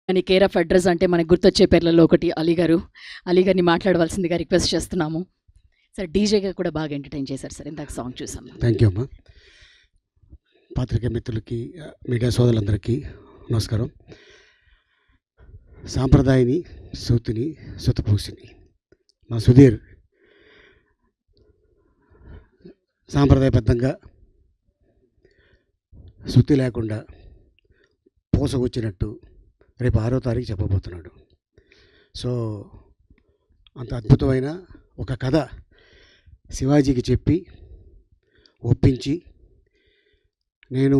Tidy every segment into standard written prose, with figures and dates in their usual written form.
అని care of address అంటే మనకు గుర్తొచ్చే పేర్లలో ఒకటి అలీ గారు. అలీ గారిని మాట్లాడవలసిందిగా రిక్వెస్ట్ చేస్తున్నాము. సార్ డీజేగా కూడా బాగా ఎంటర్టైన్ చేశారు సార్, ఇందాక సాంగ్ చూసాం. థ్యాంక్ యూ అమ్మా. పాత్రికేయ మిత్రులకి, మీడియా సోదరులందరికీ నమస్కారం. సాంప్రదాయని, సూతిని, సుతపూసిని మా సుధీర్ సాంప్రదాయబద్ధంగా శుద్ధి లేకుండా పూసగొచ్చినట్టు రేపు 6వ తారీఖు చెప్పబోతున్నాడు. సో అంత అద్భుతమైన ఒక కథ శివాజీకి చెప్పి ఒప్పించి, నేను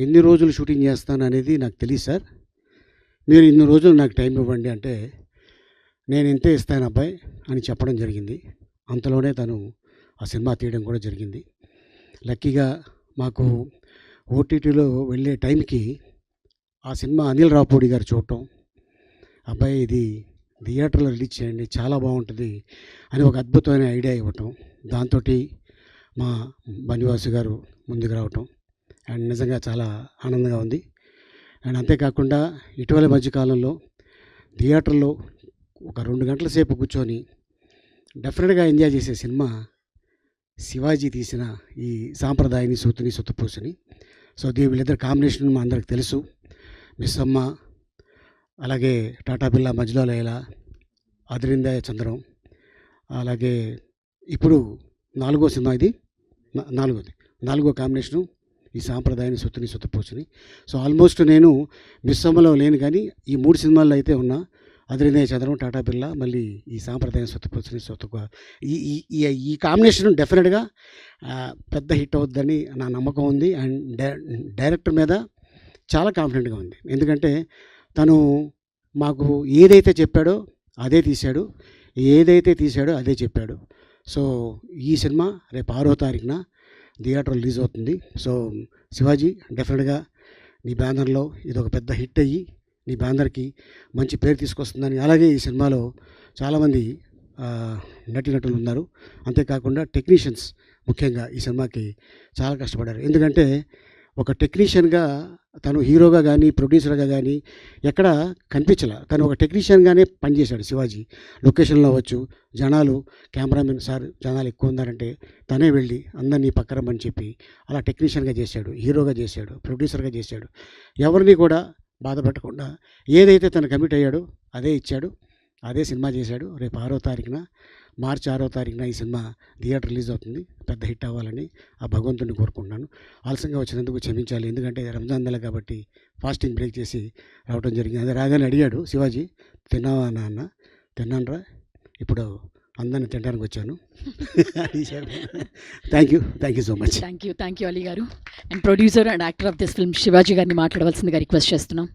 ఎన్ని రోజులు షూటింగ్ చేస్తాను అనేది నాకు తెలియదు సార్, మీరు ఇన్ని రోజులు నాకు టైం ఇవ్వండి అంటే, నేను ఇంతే ఇస్తాను అబ్బాయి అని చెప్పడం జరిగింది. అంతలోనే తను ఆ సినిమా తీయడం కూడా జరిగింది. లక్కీగా మాకు ఓటీటీలో వెళ్ళే టైంకి ఆ సినిమా అనిల్ రావుపూడి గారు చూడటం, అబ్బాయి ఇది థియేటర్లో రిలీజ్ చేయండి చాలా బాగుంటుంది అని ఒక అద్భుతమైన ఐడియా ఇవ్వటం, దాంతో మా బనివాసు గారు ముందుకు రావటం అండ్ నిజంగా చాలా ఆనందంగా ఉంది. అండ్ అంతేకాకుండా ఇటీవల మధ్యకాలంలో థియేటర్లో ఒక 2 గంటల సేపు కూర్చొని డెఫినెట్గా ఎంజాయ్ చేసే సినిమా శివాజీ తీసిన ఈ సాంప్రదాయని, సూతిని, సుతపూసిని. సో వీళ్ళిద్దరు కాంబినేషన్ మా అందరికి తెలుసు. మిస్ అమ్మ, అలాగే టాటా బిర్లా మధ్యలో లైలా, అదిరిందా చంద్రం, అలాగే ఇప్పుడు 4వ సినిమా, ఇది 4వ కాంబినేషను ఈ సాంప్రదాయాన్ని, సూతిని, సుతపూసిని. సో ఆల్మోస్ట్ నేను మిస్ అమ్మలో లేను కానీ ఈ 3 సినిమాల్లో అయితే ఉన్నా. అదిరిందా చంద్రం, టాటా బిర్లా, మళ్ళీ ఈ సాంప్రదాయం, సుతపూసిని, ఈ కాంబినేషన్ డెఫినెట్గా పెద్ద హిట్ అవుతుందని నా నమ్మకం ఉంది. అండ్ డైరెక్టర్ మీద చాలా కాన్ఫిడెంట్గా ఉంది. ఎందుకంటే తను మాకు ఏదైతే చెప్పాడో అదే తీశాడు, ఏదైతే తీశాడో అదే చెప్పాడు. సో ఈ సినిమా రేపు 6వ తారీఖున థియేటర్ రిలీజ్ అవుతుంది. సో శివాజీ డెఫినెట్గా నీ బ్యానర్లో ఇది ఒక పెద్ద హిట్ అయ్యి నీ బ్యానర్కి మంచి పేరు తీసుకొస్తుందని. అలాగే ఈ సినిమాలో చాలామంది నటీనటులు ఉన్నారు. అంతేకాకుండా టెక్నీషియన్స్ ముఖ్యంగా ఈ సినిమాకి చాలా కష్టపడ్డారు. ఎందుకంటే ఒక టెక్నీషియన్గా తను హీరోగా కానీ ప్రొడ్యూసర్గా కానీ ఎక్కడ కనిపించలే. తను ఒక టెక్నీషియన్గానే పనిచేశాడు శివాజీ. లొకేషన్లో అవ్వచ్చు, జనాలు కెమెరామెన్ సార్ జనాలు ఎక్కువ ఉన్నారంటే తనే వెళ్ళి అందరినీ పక్కరమని చెప్పి అలా టెక్నీషియన్గా చేశాడు, హీరోగా చేశాడు, ప్రొడ్యూసర్గా చేశాడు. ఎవరిని కూడా బాధ పెట్టకుండా ఏదైతే తను కమిట్ అయ్యాడో అదే ఇచ్చాడు, అదే సినిమా చేశాడు. రేపు 6వ తారీఖున, మార్చి 6వ తారీఖున ఈ సినిమా థియేటర్ రిలీజ్ అవుతుంది. పెద్ద హిట్ అవ్వాలని ఆ భగవంతుడిని కోరుకుంటున్నాను. ఆలస్యంగా వచ్చినందుకు క్షమించాలి, ఎందుకంటే రంజాన్ నెల కాబట్టి ఫాస్టింగ్ బ్రేక్ చేసి రావడం జరిగింది. అదే రాగానే అడిగాడు శివాజీ, తిన్నావా నాన్న? తిన్నానరా, ఇప్పుడు అందరిని తినడానికి వచ్చాను. Thank you so much. Thank you Ali గారు. And producer and actor of this film Shivaji గారిని మాట్లాడవలసిందిగా రిక్వెస్ట్ చేస్తున్నాం.